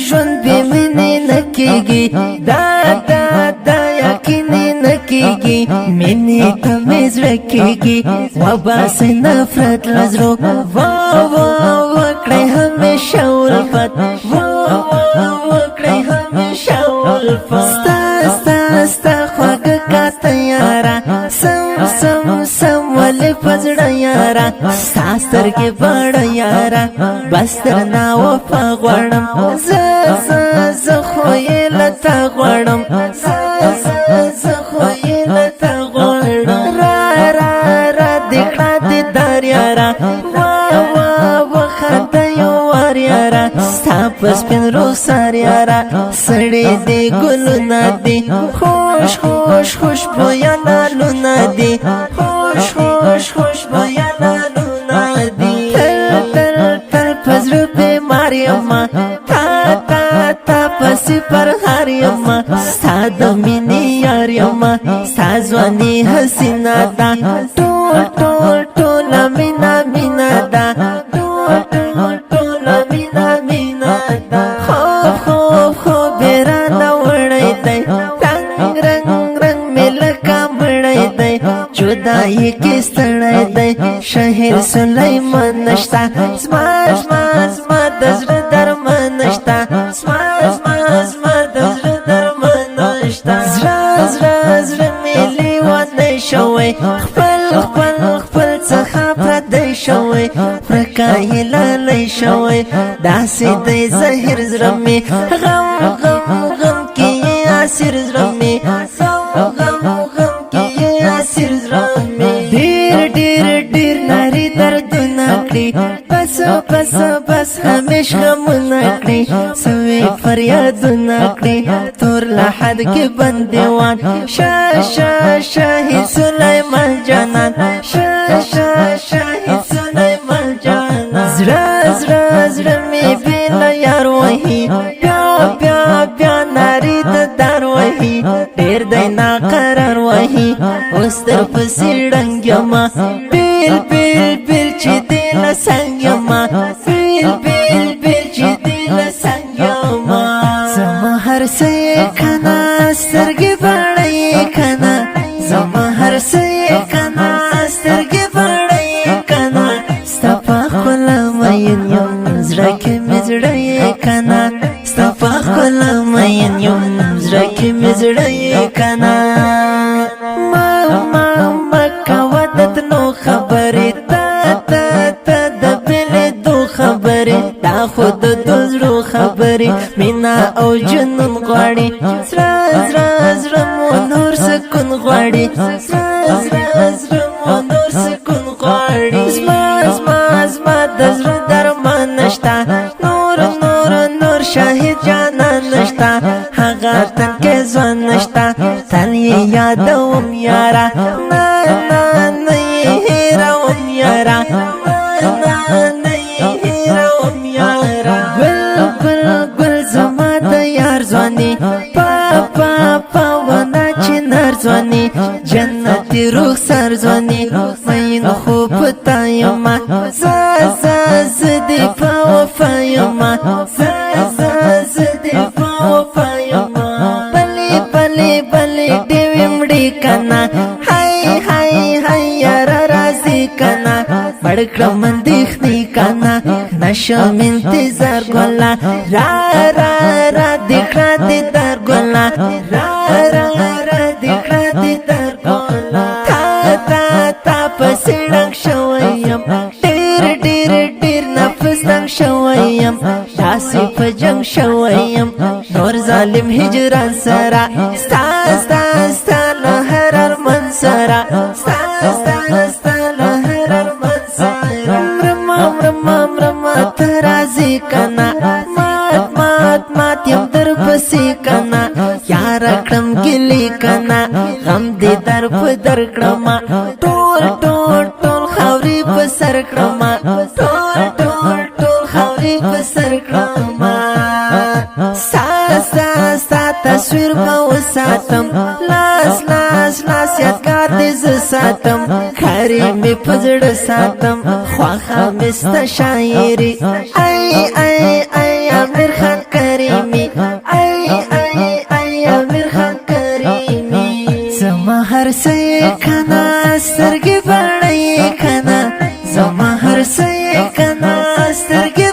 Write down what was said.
ژوند بې مینې نه کېږي، دا یقیني نه کېږي، مینې ته مې زړه کېږي، وباسئ نفرت له زړو، وکړئ همیشه الفت، وکړئ همیشه الفت. ستا خواږه کاته یاره، سم ولې په زړه یاره، ستا سترګې بڼه یاره، بس درنه وفا غواړم، زه خو یې له تا غواړم، زه خو یې له تا غواړم. را دې کړه دیدار یاره، وخانده یو وار یاره، ستا په سپین رخسار یاره، سړې دې ګلونه دي، خوش بویه لالونه دي، خوش بویه لالونه دي. تل په زړه بیمار یمه، تا پسې پر هر یمه، ستا د مینې یار یمه، ستا ځواني حسینه ده، ټوله مینا ده، ټوله مینا ده. خوب یې رانه وړی دی، رنگ مې لکه مړی دی، جدایي کې ستړی دی، شهیر سلیمان نشته، زما د زړه درمان نشته، زما د زړه درمان نشته. زړه مې لیونی شوی، خپل څخه پردی شوی، پرکه یې لالی شوی، داسې دی زهر زړه مې، غم کې یې اسیر زړه مې، غم کې یې اسیر زړه مې. ډېر ناري دردونه کړي، بس همیش غمونه کړي، سوي فریادونه کړي، تور لحد کې بندیوان، شاهد سلیمان جانان، شاهد سلیمان جانان. زړه مې بېله یار وهي، بیا ناري د دار وهي، ډېر دی ناقرار وهي، اوس در پسې ړنګ یمه، بیل چې دې له څنګ یمه، بیل چې دې له څنګ یمه. زما هر څه یې کنه، سترګې بڼه یې کنه، زما هر څه یې کنه، سترګې بڼه یې کنه، ستا په ښکلا مین یم، زړه کې مې زړه یې کنه، ستا په ښکلا مین یم، زړه کې مې زړه یې کنه. ما کوه د تلو خبرې، تا د بېلېدو خبرې، دا خو د زړو خبرې، مینه او جنون غواړي، زړه مو نور سکون غواړي، زړه مو نور سکون غواړي. زما د زړه درمان نشته، نور شاهد جانان نشته، هغه تن کې ځوان نشته، تل یې یادوم یاره، نه یې هېروم یاره، نه یې هېروم یاره. ګل زما د یار ځواني، په ونه چنار ځواني، جنتي رخسار ځواني، مین خو په تا یمه، زه دې په وفا یمه، زه دې په وفا یمه. بلې دې ومړې کنه، هی یاره راځي کنه، مړ کړم اندېښنې کنه، نشم انتظار ګله، را دې کړه دیدار ګله، را دې کړه دیدار ګله. تا پسې ړنګ شوی یم، ډېر نفس تنګ شوی یم، داسې په جنګ شوی یم، نور ظالم هجران سره، ستا له هر ارمان سره، ستا له هر ارمان سره. مرمه ته راځې کنه، مات یم در پسې کنه، یاره کړم ګلې کنه، غم دې در په در کړمه، ټول خاورې په سر کړمه، ټول خاورې په سر کړمه. ستا تصویر به وساتم، لاس یادګار دې زه ساتم، کاري مې په زړه ساتم، خواښه مې ستا شاعري، ای ای امیر خان کریمی ای امیر خان کریمی زما هر څه کنا سترګې بړې کنا زما هر څه کنا سترګې